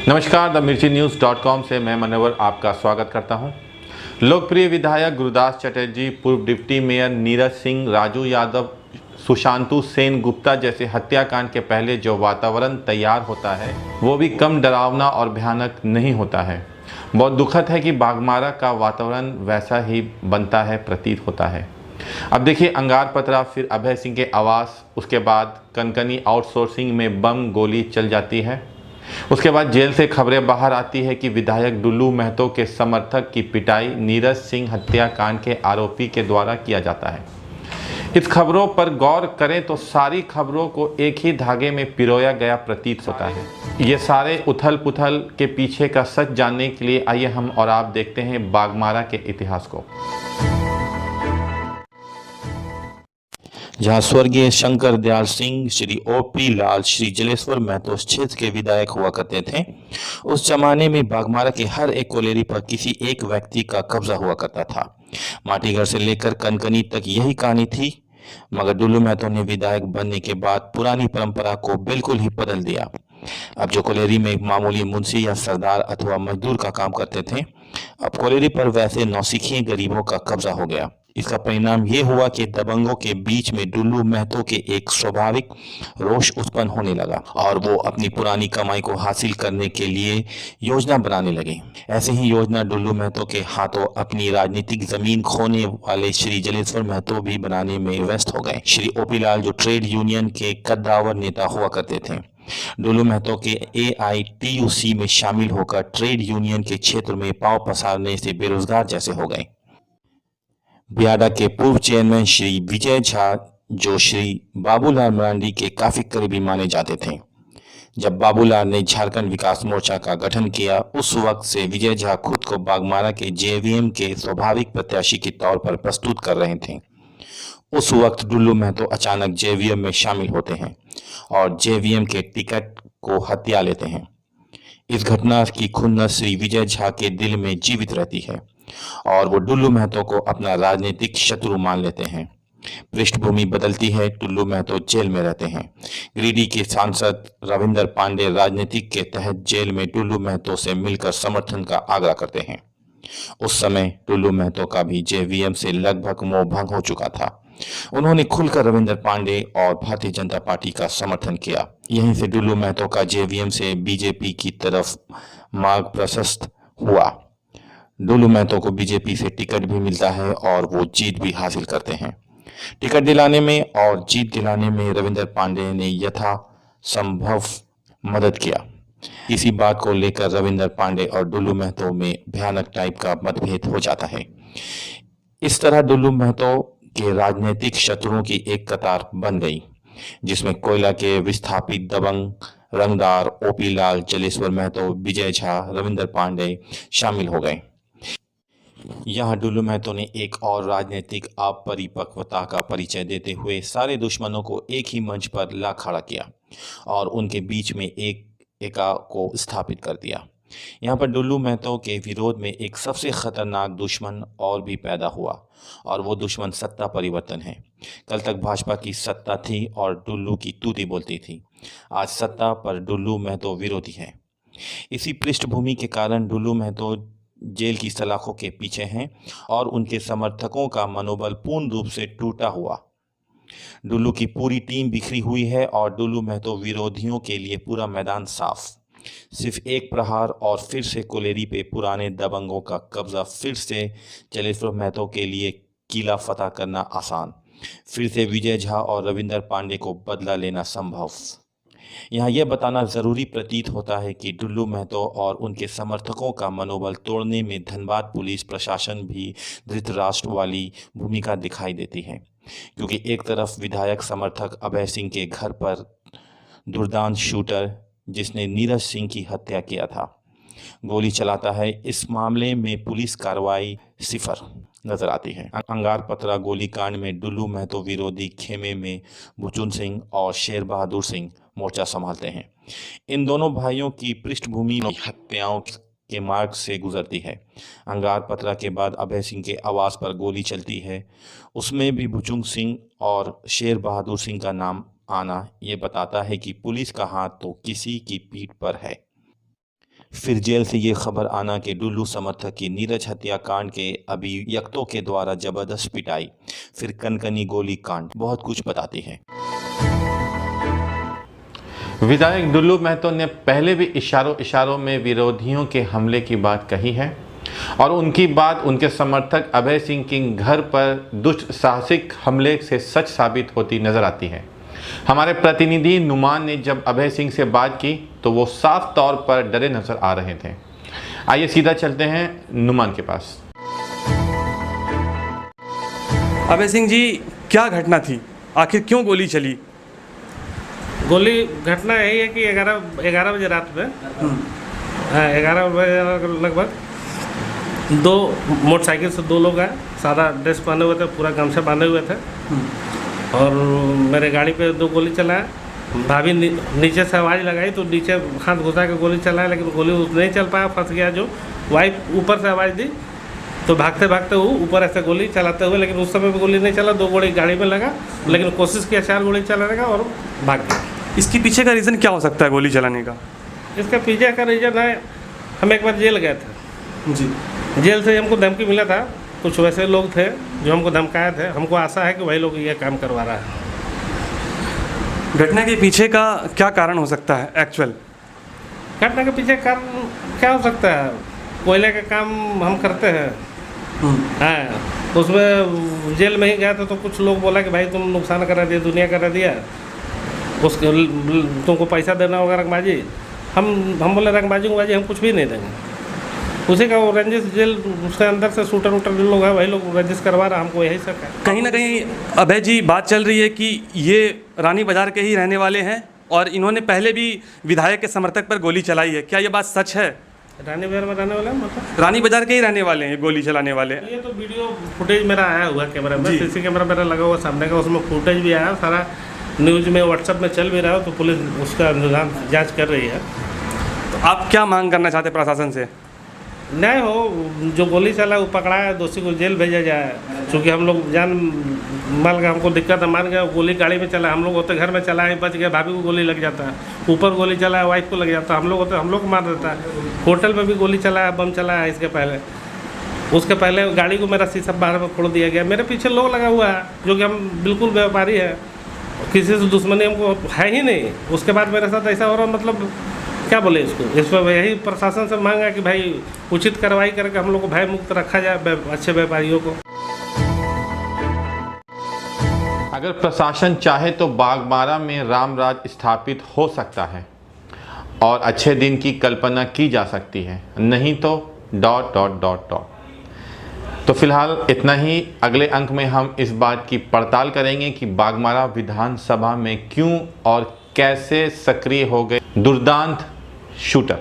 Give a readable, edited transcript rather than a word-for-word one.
नमस्कार, द मिर्ची न्यूज़.com से मैं मनोवर आपका स्वागत करता हूं। लोकप्रिय विधायक गुरुदास चटर्जी, पूर्व डिप्टी मेयर नीरज सिंह, राजू यादव, सुशांतु सेन गुप्ता जैसे हत्याकांड के पहले जो वातावरण तैयार होता है वो भी कम डरावना और भयानक नहीं होता है। बहुत दुखद है कि बाघमारा का वातावरण वैसा ही बनता है, प्रतीत होता है। अब देखिए, अंगार पतरा, फिर अभय सिंह के आवास, उसके बाद कनकनी आउटसोर्सिंग में बम गोली चल जाती है। उसके बाद जेल से खबरें बाहर आती है कि विधायक डुल्लू महतो के समर्थक की पिटाई नीरज सिंह हत्याकांड के आरोपी के द्वारा किया जाता है। इस खबरों पर गौर करें तो सारी खबरों को एक ही धागे में पिरोया गया प्रतीत होता है। ये सारे उथल पुथल के पीछे का सच जानने के लिए आइए हम और आप देखते हैं बाघमारा के इतिहास को, जहां स्वर्गीय शंकर दयाल सिंह, श्री ओपी लाल, श्री जलेश्वर महतो क्षेत्र के विधायक हुआ करते थे। उस जमाने में बाघमारा के हर एक कोलेरी पर किसी एक व्यक्ति का कब्जा हुआ करता था। माटीघर से लेकर कनकनी तक यही कहानी थी, मगर डुल्लू महतो ने विधायक बनने के बाद पुरानी परंपरा को बिल्कुल ही बदल दिया। अब जो कोलेरी में मामूली मुंशी या सरदार अथवा मजदूर का काम करते थे, अब कोलेरी पर वैसे नौसिखिए गरीबों का कब्जा हो गया। इसका परिणाम ये हुआ कि दबंगों के बीच में डुल्लू महतो के एक स्वाभाविक रोष उत्पन्न होने लगा और वो अपनी पुरानी कमाई को हासिल करने के लिए योजना बनाने लगे। ऐसे ही योजना डुल्लू महतो के हाथों अपनी राजनीतिक जमीन खोने वाले श्री जलेश्वर महतो भी बनाने में व्यस्त हो गए। श्री ओपी लाल, जो ट्रेड यूनियन के कद्दावर नेता हुआ करते थे, डुल्लू महतो के AITUC में शामिल होकर ट्रेड यूनियन के क्षेत्र में पांव पसारने से बेरोजगार जैसे हो गए। बियाडा के पूर्व चेयरमैन श्री विजय झा, जो श्री बाबूलाल मरांडी के काफी करीबी माने जाते थे, जब बाबूलाल ने झारखंड विकास मोर्चा का गठन किया, उस वक्त से विजय झा खुद को बाघमारा के JVM के स्वाभाविक प्रत्याशी के तौर पर प्रस्तुत कर रहे थे। उस वक्त डुल्लू महतो अचानक JVM में शामिल होते हैं और JVM के टिकट को हथिया लेते हैं। इस घटना की खुन्नस श्री विजय झा के दिल में जीवित रहती है और वो डुल्लू महतो को अपना राजनीतिक शत्रु मान लेते हैं। पृष्ठभूमि बदलती है, डुल्लू महतो जेल में रहते हैं। गिरिडीह के सांसद रविंदर पांडे राजनीतिक के तहत जेल में डुल्लू महतो से मिलकर समर्थन का आग्रह करते हैं। उस समय डुल्लू महतो का भी JVM से लगभग मोह भंग हो चुका था। उन्होंने खुलकर रविंदर पांडे और भारतीय जनता पार्टी का समर्थन किया। यहीं से डुल्लू महतो का JVM से BJP की तरफ मार्ग प्रशस्त हुआ। डुल्लू महतो को BJP से टिकट भी मिलता है और वो जीत भी हासिल करते हैं। टिकट दिलाने में और जीत दिलाने में रविंदर पांडे ने यथा संभव मदद किया। इसी बात को लेकर रविंदर पांडे और डुल्लू महतो में भयानक टाइप का मतभेद हो जाता है। इस तरह डुल्लू महतो के राजनीतिक शत्रुओं की एक कतार बन गई, जिसमें कोयला के विस्थापित दबंग, रंगदार, ओपी लाल, जलेश्वर महतो, विजय झा, रविंदर पांडे शामिल हो गए। यहाँ डुल्लू महतो ने एक और राजनीतिक अपरिपक्वता का परिचय देते हुए सारे दुश्मनों को एक ही मंच पर ला खड़ा किया और उनके बीच में एका को स्थापित कर दिया। यहाँ पर डुल्लू महतो के विरोध में एक सबसे खतरनाक दुश्मन और भी पैदा हुआ और वो दुश्मन सत्ता परिवर्तन है। कल तक भाजपा की सत्ता थी और डुल्लू की तूती बोलती थी। आज सत्ता पर डुल्लू महतो विरोधी है। इसी पृष्ठभूमि के कारण डुल्लू महतो जेल की सलाखों के पीछे हैं और उनके समर्थकों का मनोबल पूर्ण रूप से टूटा हुआ। डुल्लू की पूरी टीम बिखरी हुई है और डुल्लू महतो विरोधियों के लिए पूरा मैदान साफ। सिर्फ एक प्रहार और फिर से कोलेरी पे पुराने दबंगों का कब्जा, फिर से जलेश्वर महतो के लिए किला फतह करना आसान, फिर से विजय झा और रविंदर पांडे को बदला लेना संभव। यहाँ यह बताना जरूरी प्रतीत होता है कि डुल्लू महतो और उनके समर्थकों का मनोबल तोड़ने में धनबाद पुलिस प्रशासन भी धृतराष्ट्र वाली भूमिका दिखाई देती है, क्योंकि एक तरफ विधायक समर्थक अभय सिंह के घर पर दुर्दांत शूटर, जिसने नीरज सिंह की हत्या किया था, गोली चलाता है। इस मामले में पुलिस कार्रवाई सिफर नजर आती है। अंगार पतरा गोलीकांड में डुल्लू महतो विरोधी खेमे में भुचुन सिंह और शेर बहादुर सिंह मोर्चा संभालते हैं। इन दोनों भाइयों की पृष्ठभूमि हत्याओं के मार्ग से गुजरती है। अंगार पतरा के बाद अभय सिंह के आवास पर गोली चलती है, उसमें भी भुचुन सिंह और शेर बहादुर सिंह का नाम आना ये बताता है कि पुलिस का हाथ तो किसी की पीठ पर है। फिर जेल से ये खबर आना कि डुल्लू समर्थक की नीरज हत्याकांड के अभियुक्तों के द्वारा जबरदस्त पिटाई, फिर कनकनी गोली कांड बहुत कुछ बताते हैं। विधायक दुल्लू महतो ने पहले भी इशारों में विरोधियों के हमले की बात कही है और उनकी बात उनके समर्थक अभय सिंह के घर पर दुष्ट साहसिक हमले से सच साबित होती नजर आती है। हमारे प्रतिनिधि नुमान ने जब अभय सिंह से बात की तो वो साफ तौर पर डरे नजर आ रहे थे। आइए सीधा चलते हैं नुमान के पास। अभय सिंह जी, क्या घटना थी? आखिर क्यों गोली चली? गोली घटना यही है कि 11 बजे रात में 11 बजे लगभग दो मोटरसाइकिल से दो लोग आए, सादा ड्रेस पहने हुए थे, पूरा गमछा बांधे हुए थे और मेरे गाड़ी पे दो गोली चलाए। भाभी नीचे से आवाज़ लगाई तो नीचे हाथ घुसा के गोली चलाए, लेकिन गोली नहीं चल पाया, फंस गया। जो वाइफ ऊपर से आवाज़ दी तो भागते भागते वो ऊपर ऐसे गोली चलाते हुए, लेकिन उस समय भी गोली नहीं चला, 2 गोली गाड़ी में लगा, लेकिन कोशिश किया 4 गोली चलाने का और भाग गया। इसके पीछे का रीज़न क्या हो सकता है गोली चलाने का? इसका पीछे का रीज़न है, हम एक बार जेल गए थे जी। जेल से हमको धमकी मिला था, कुछ वैसे लोग थे जो हमको धमकाए थे। हमको आशा है कि वही लोग ये काम करवा रहा है। घटना के पीछे का क्या कारण हो सकता है एक्चुअल? घटना के पीछे कारण क्या हो सकता है? कोयले का काम हम करते हैं। हाँ, उसमें जेल में ही गया था तो कुछ लोग बोला कि भाई तुम नुकसान करा दिया, दुनिया करा दिया, उसके तुमको पैसा देना होगा रंगबाजी। हम बोले रंगबाजी हम कुछ भी नहीं देंगे। उसी का वो रंजिश जेल, उसके अंदर से शूटर जो लोग हैं वही लोग रंजिश करवा रहा, हमको यही सब है। कहीं ना कहीं अभय जी बात चल रही है कि ये रानी बाजार के ही रहने वाले हैं और इन्होंने पहले भी विधायक के समर्थक पर गोली चलाई है। क्या ये बात सच है? रानी बाजार में रहने वाले मतलब रानी बाजार के ही रहने वाले हैं गोली चलाने वाले? ये तो वीडियो फुटेज मेरा आया हुआ कैमरा में, सीसी कैमरा मेरा लगा हुआ सामने का, उसमें फुटेज भी आया, सारा न्यूज़ में व्हाट्सएप में चल भी रहा है, तो पुलिस उसका जाँच कर रही है। तो आप क्या मांग करना चाहते प्रशासन से? न्याय हो, जो गोली चला वो पकड़ा है, दोषी को जेल भेजा जाए। क्योंकि हम लोग जान माल का हमको दिक्कत है, मान गया गोली गाड़ी में चला, हम लोग होते घर में चलाए, बच गया, भाभी को गोली लग जाता है, ऊपर गोली चला है, वाइफ को लग जाता है, हम लोग होते हम लोग को मार देता है। होटल में भी गोली चला है, बम चला है। उसके पहले गाड़ी को मेरा शीशा बाहर में फोड़ दिया गया। मेरे पीछे लोग लगा हुआ है जो कि हम बिल्कुल व्यापारी है, किसी से दुश्मनी हमको है ही नहीं। उसके बाद मेरे साथ ऐसा हो रहा, मतलब क्या बोले इसको। इस पर यही प्रशासन से मांगा कि भाई उचित कार्रवाई करके हम लोग को भय मुक्त रखा जाए, अच्छे व्यापारियों को। अगर प्रशासन चाहे तो बागबारा में रामराज स्थापित हो सकता है और अच्छे दिन की कल्पना की जा सकती है, नहीं तो ... तो फिलहाल इतना ही। अगले अंक में हम इस बात की पड़ताल करेंगे कि बागमारा विधानसभा में क्यों और कैसे सक्रिय हो गए दुर्दांत शूटर।